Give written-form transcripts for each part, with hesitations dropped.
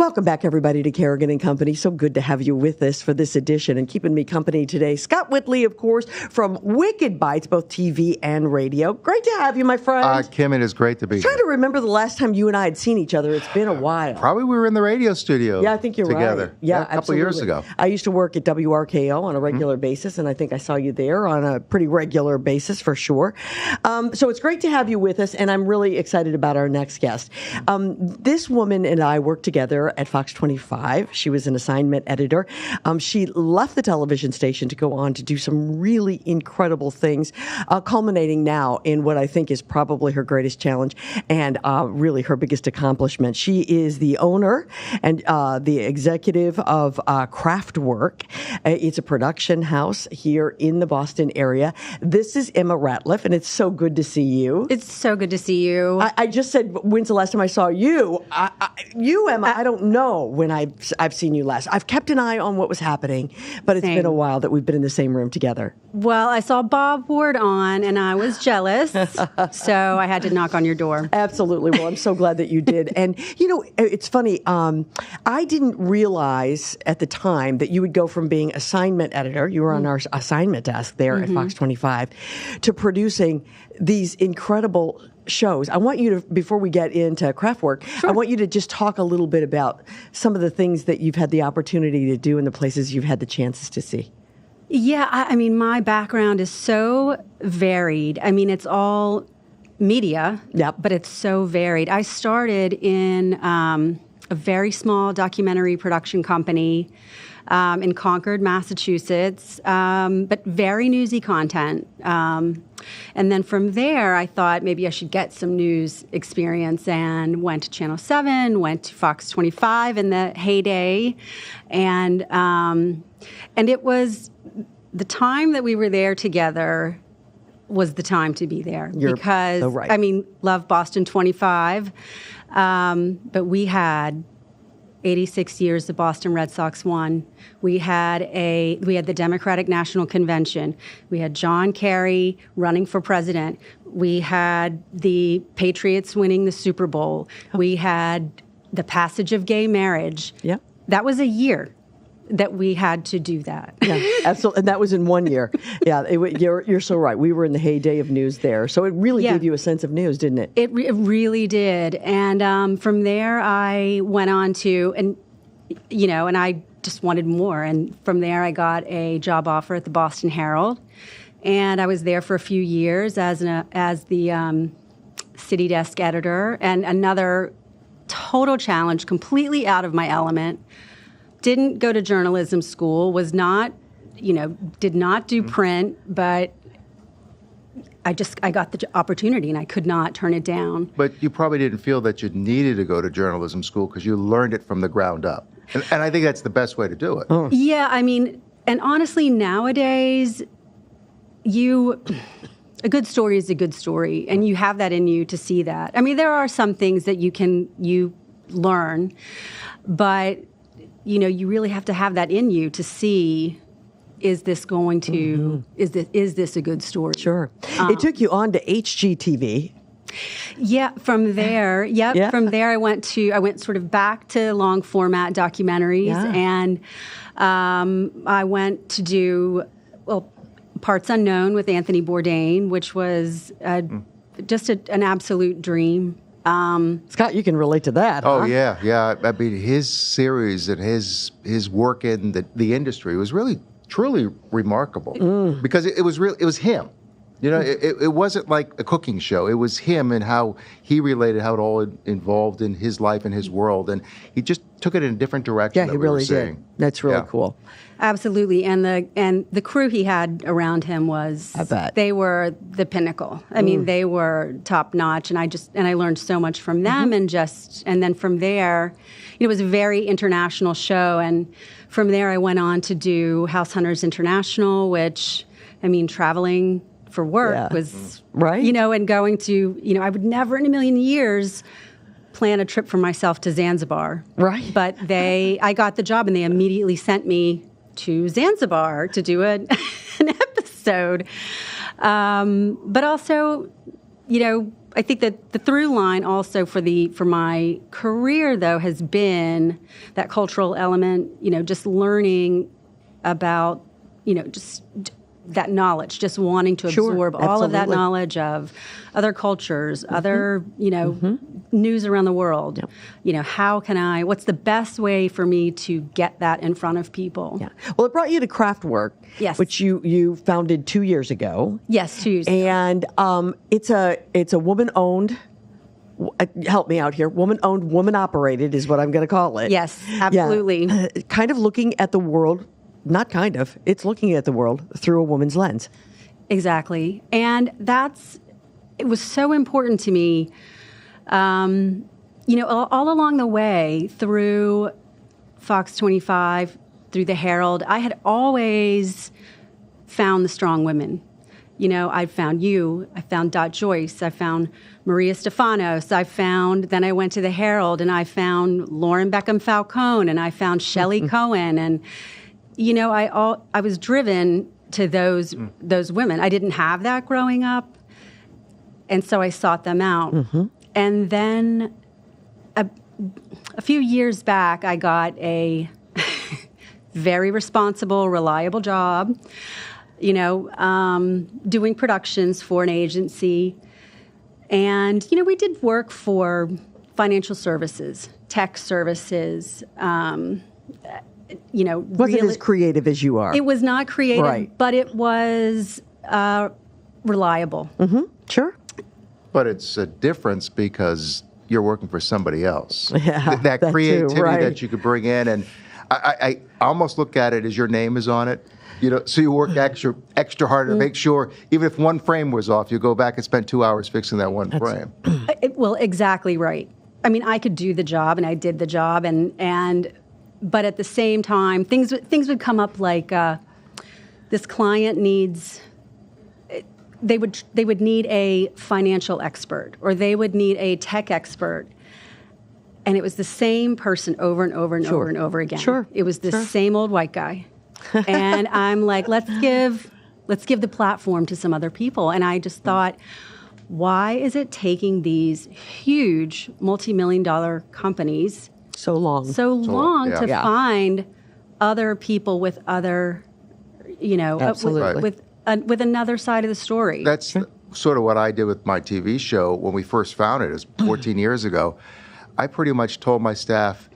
Welcome back, everybody, to Kerrigan and Company. So good to have you with us for this edition. And keeping me company today, Scott Whitley, of course, from Wicked Bites, both TV and radio. Great to have you, my friend. Kim, it is great to be I'm trying to remember the last time you and I had seen each other. It's been a while. Probably we were in the radio studio. Yeah, I think you're together. right. Yeah, a couple years ago. I used to work at WRKO on a regular basis, and I think I saw you there on a pretty regular basis for sure. So it's great to have you with us, and I'm really excited about our next guest. This woman and I worked together at Fox 25. She was an assignment editor. She left the television station to go on to do some really incredible things, culminating now in what I think is probably her greatest challenge and really her biggest accomplishment. She is the owner and the executive of Craftwherk. It's a production house here in the Boston area. This is Emma Ratliff, and it's so good to see you. It's so good to see you. I just said, when's the last time I saw you? You, Emma, I don't know when I've seen you last. I've kept an eye on what was happening, but it's been a while that we've been in the same room together. Well, I saw Bob Ward on, and I was jealous, so I had to knock on your door. Absolutely. Well, I'm so glad that you did. And, you know, it's funny. I didn't realize at the time that you would go from being assignment editor, you were on our assignment desk there at Fox 25, to producing these incredible shows. I want you to, before we get into Craftwherk, I want you to just talk a little bit about some of the things that you've had the opportunity to do and the places you've had the chances to see. Yeah, I mean, my background is so varied. I mean, it's all media, but it's so varied. I started in a very small documentary production company in Concord, Massachusetts, but very newsy content. And then from there, I thought maybe I should get some news experience and went to Channel 7, went to Fox 25 in the heyday. And it was the time that we were there together was the time to be there. Because, so right. I mean, love Boston 25, but we had 86 years the Boston Red Sox won. We had the Democratic National Convention. We had John Kerry running for president. We had the Patriots winning the Super Bowl. We had the passage of gay marriage. Yep. That was a year that we had to do that. Yeah, absolutely. And that was in 1 year. Yeah, you're so right. We were in the heyday of news there. So it really gave you a sense of news, didn't it? It really did. And from there, I went on to, and I just wanted more. And from there, I got a job offer at the Boston Herald. And I was there for a few years as the city desk editor. And another total challenge, completely out of my element. Didn't go to journalism school, was not, did not do print, but I got the opportunity and I could not turn it down. But you probably didn't feel that you needed to go to journalism school because you learned it from the ground up. And I think that's the best way to do it. Oh. Yeah, I mean, and honestly, nowadays, a good story is a good story, and you have that in you to see that. I mean, there are some things that you learn, but you really have to have that in you to see, is this going to, is this a good story? Sure. It took you on to HGTV. Yeah, from there, from there I went sort of back to long format documentaries, and I went to do, Parts Unknown with Anthony Bourdain, which was just an absolute dream. Scott, you can relate to that. Oh, huh? yeah. I mean, his series and his work in the industry was really, truly remarkable because it was him. It wasn't like a cooking show. It was him and how he related, how it all involved in his life and his world. And he just took it in a different direction. Yeah, he really did. That's really cool. Absolutely. And the crew he had around him was, I bet, they were the pinnacle. I mean, they were top notch. And I learned so much from them. And then from there, it was a very international show. And from there, I went on to do House Hunters International, which, I mean, traveling for work was, right. And going to, I would never in a million years plan a trip for myself to Zanzibar. Right. But I got the job and they immediately sent me to Zanzibar to do an episode. But also, I think that the through line also for my career, though, has been that cultural element, just learning about, just that knowledge, just wanting to absorb all of that knowledge of other cultures, other, news around the world. What's the best way for me to get that in front of people? Yeah. Well, it brought you to Craftwherk, yes, which you founded 2 years ago. Yes, 2 years ago. And it's a woman-owned, help me out here, woman-owned, woman-operated is what I'm going to call it. Yes, absolutely. Yeah. Kind of looking at the world, not kind of, it's looking at the world through a woman's lens. Exactly. And it was so important to me, all along the way through Fox 25, through the Herald, I had always found the strong women. I found you, I found Dot Joyce, I found Maria Stefanos, then I went to the Herald and I found Lauren Beckham Falcone and I found Shelley Cohen. And, I was driven to those women. I didn't have that growing up. And so I sought them out. And then a few years back, I got a very responsible, reliable job, doing productions for an agency. And, we did work for financial services, tech services, wasn't as creative as you are. It was not creative, right, but it was reliable. Sure. But it's a difference because you're working for somebody else. Yeah, that creativity too, right, that you could bring in. And I almost look at it as your name is on it. So you work extra hard to make sure, even if one frame was off, you go back and spend 2 hours fixing that one frame. Well, exactly right. I mean, I could do the job, and I did the job, but at the same time, things would come up like this client needs. They would need a financial expert, or they would need a tech expert, and it was the same person over and over and over and over again. Sure. It was the same old white guy, and I'm like, let's give the platform to some other people. And I just thought, why is it taking these huge multi-million-dollar companies so long to find other people with other, with another side of the story? That's sort of what I did with my TV show when we first found it. It was 14 years ago. I pretty much told my staff,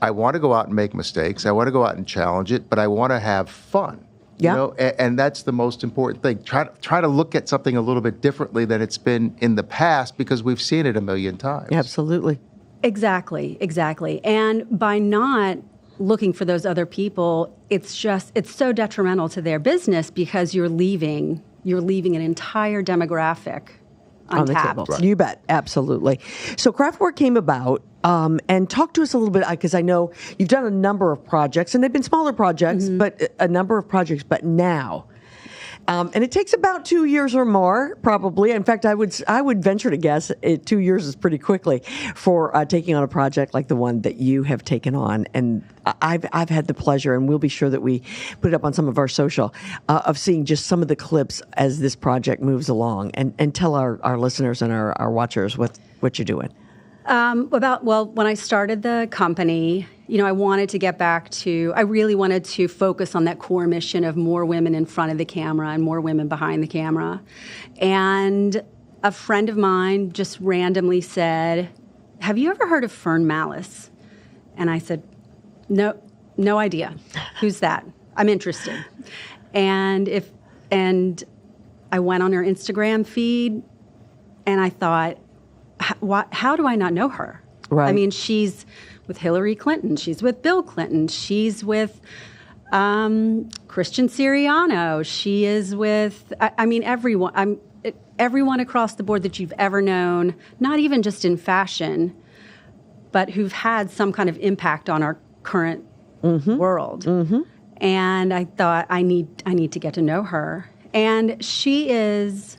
I want to go out and make mistakes. I want to go out and challenge it, but I want to have fun. Yeah. And that's the most important thing. Try to look at something a little bit differently than it's been in the past, because we've seen it a million times. Absolutely. Exactly. And by not looking for those other people, it's so detrimental to their business, because you're leaving an entire demographic on the table. Right. You bet. Absolutely. So Craftwherk came about, and talk to us a little bit, because I know you've done a number of projects, and they've been smaller projects, but a number of projects, but now. And it takes about 2 years or more, probably. In fact, I would venture to guess 2 years is pretty quickly for taking on a project like the one that you have taken on. And I've had the pleasure, and we'll be sure that we put it up on some of our social, of seeing just some of the clips as this project moves along. And tell our listeners and our watchers what you're doing. When I started the company, I wanted to get back to, I really wanted to focus on that core mission of more women in front of the camera and more women behind the camera. And a friend of mine just randomly said, have you ever heard of Fern Mallis? And I said, no idea. Who's that? I'm interested. And I went on her Instagram feed, and I thought, how do I not know her? Right. I mean, she's with Hillary Clinton. She's with Bill Clinton. She's with Christian Siriano. She is with, everyone. Everyone across the board that you've ever known, not even just in fashion, but who've had some kind of impact on our current world. And I thought, I need to get to know her. And she is...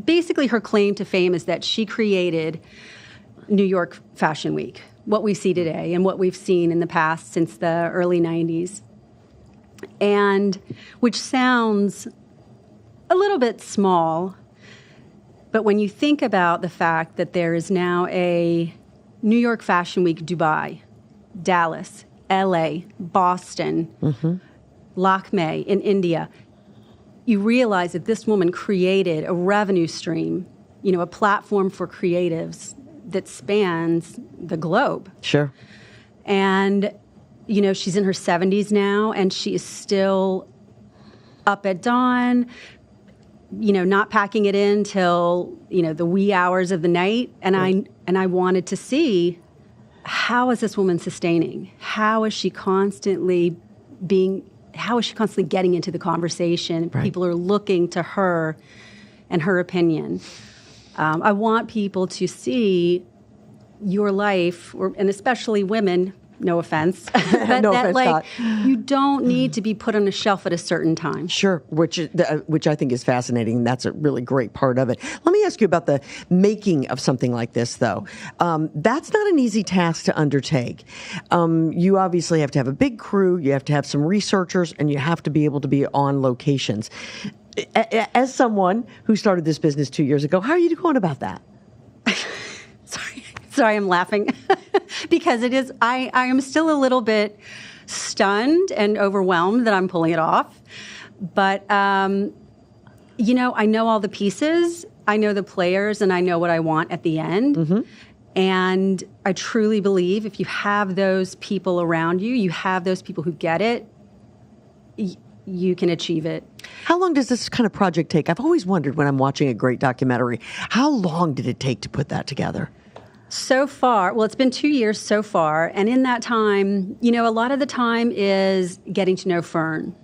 Basically, her claim to fame is that she created New York Fashion Week, what we see today and what we've seen in the past since the early 90s. And which sounds a little bit small, But when you think about the fact that there is now a New York Fashion Week Dubai, Dallas, LA, Boston, Lakme in India, you realize that this woman created a revenue stream, a platform for creatives that spans the globe. Sure. And, she's in her 70s now, and she is still up at dawn, not packing it in till, the wee hours of the night. And I wanted to see, how is this woman sustaining? How is she constantly getting into the conversation? Right. People are looking to her and her opinion. I want people to see your life, and especially women, no offense, but No offense, Scott. you don't need to be put on a shelf at a certain time. Sure, which I think is fascinating. That's a really great part of it. Let me ask you about the making of something like this, though. That's not an easy task to undertake. You obviously have to have a big crew, you have to have some researchers, and you have to be able to be on locations. As someone who started this business 2 years ago, how are you going about that? Sorry, I'm laughing because it is. I am still a little bit stunned and overwhelmed that I'm pulling it off. But I know all the pieces, I know the players, and I know what I want at the end. And I truly believe if you have those people around you, you have those people who get it, you can achieve it. How long does this kind of project take? I've always wondered when I'm watching a great documentary, how long did it take to put that together? So far, well, it's been 2 years so far. And in that time, a lot of the time is getting to know Fern,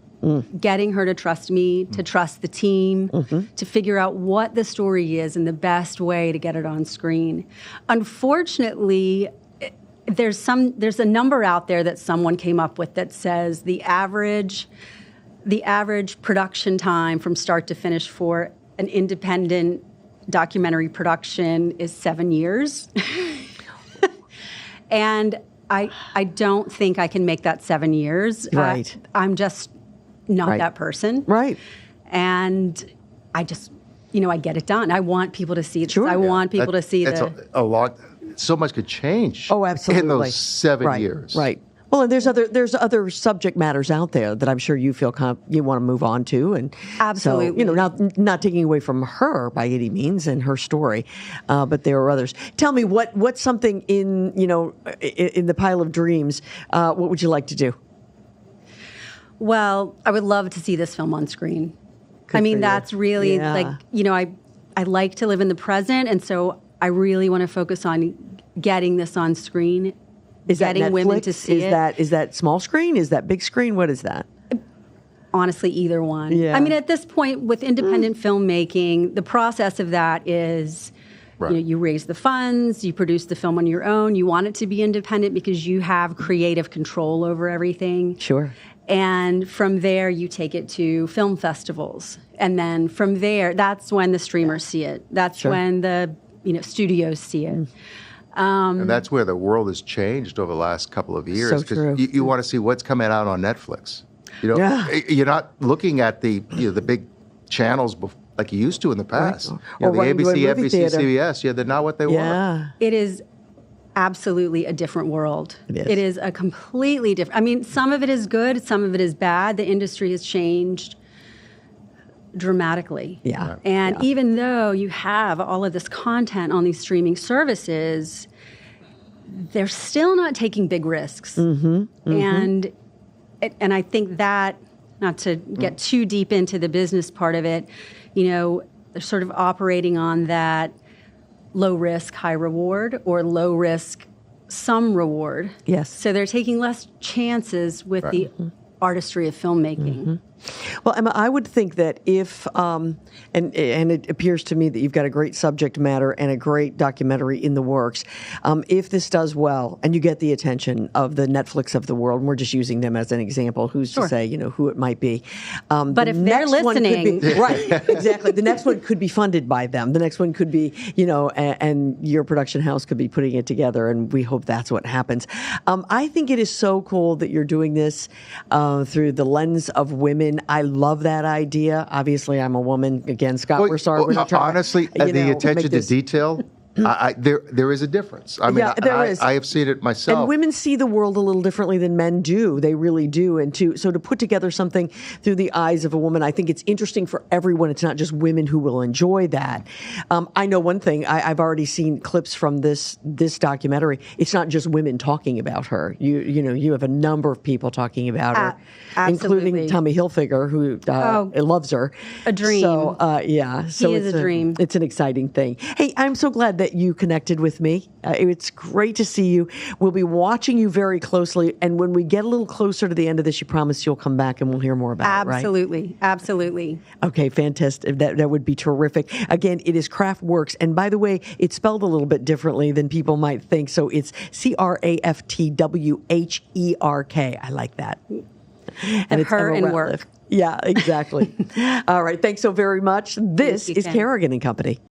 getting her to trust me, to trust the team, to figure out what the story is and the best way to get it on screen. Unfortunately, there's a number out there that someone came up with that says the average production time from start to finish for an independent documentary production is 7 years. And I don't think I can make that 7 years. Right. I'm just not that person. Right. And I just, I get it done. I want people to see it. Sure. I want people to see that's a lot. So much could change. Oh, absolutely. In those 7 years. Right. Well, and there's other subject matters out there that I'm sure you feel you want to move on to, and absolutely, so, not taking away from her by any means and her story, but there are others. Tell me what's something in the pile of dreams. What would you like to do? Well, I would love to see this film on screen. Good that's really I like to live in the present, and so I really want to focus on getting this on screen. Is that getting Netflix? Women to see it. Is that small screen? Is that big screen? What is that? Honestly, either one. Yeah. At this point, with independent filmmaking, the process of that is, you raise the funds, you produce the film on your own. You want it to be independent because you have creative control over everything. Sure. And from there, you take it to film festivals. And then from there, that's when the streamers see it. That's when the studios see it. And that's where the world has changed over the last couple of years. So true. You want to see what's coming out on Netflix. You're not looking at the big channels like you used to in the past. Or the running to a ABC, movie NBC, theater. CBS. They're not what they were. It is absolutely a different world. It is a completely different. Some of it is good, some of it is bad. The industry has changed dramatically. Yeah. And even though you have all of this content on these streaming services, they're still not taking big risks. And I think that, not to get too deep into the business part of it, they're sort of operating on that low risk, high reward, or low risk, some reward. Yes. So they're taking less chances with the artistry of filmmaking. Well, Emma, I would think that if, and it appears to me that you've got a great subject matter and a great documentary in the works, if this does well and you get the attention of the Netflix of the world, and we're just using them as an example, who's to say, who it might be. But if they're listening. Right, exactly. The next one could be funded by them. The next one could be, and your production house could be putting it together, and we hope that's what happens. I think it is so cool that you're doing this through the lens of women women. I love that idea. Obviously, I'm a woman. Again, Scott, we're sorry. We're not trying, honestly, the attention to detail. There is a difference. I mean, there is. I have seen it myself. And women see the world a little differently than men do. They really do. And so to put together something through the eyes of a woman, I think it's interesting for everyone. It's not just women who will enjoy that. I know one thing. I've already seen clips from this documentary. It's not just women talking about her. You have a number of people talking about her, including Tommy Hilfiger, who loves her. A dream. So so he is a dream. It's an exciting thing. Hey, I'm so glad that you connected with me. It's great to see you. We'll be watching you very closely. And when we get a little closer to the end of this, you promise you'll come back and we'll hear more about it, right? Absolutely. Absolutely. Okay, fantastic. That would be terrific. Again, it is Craftwherk. And by the way, it's spelled a little bit differently than people might think. So it's Craftwherk. I like that. And it's her and Ratliff. work. Yeah, exactly. All right. Thanks so very much. This is Kerrigan and Company.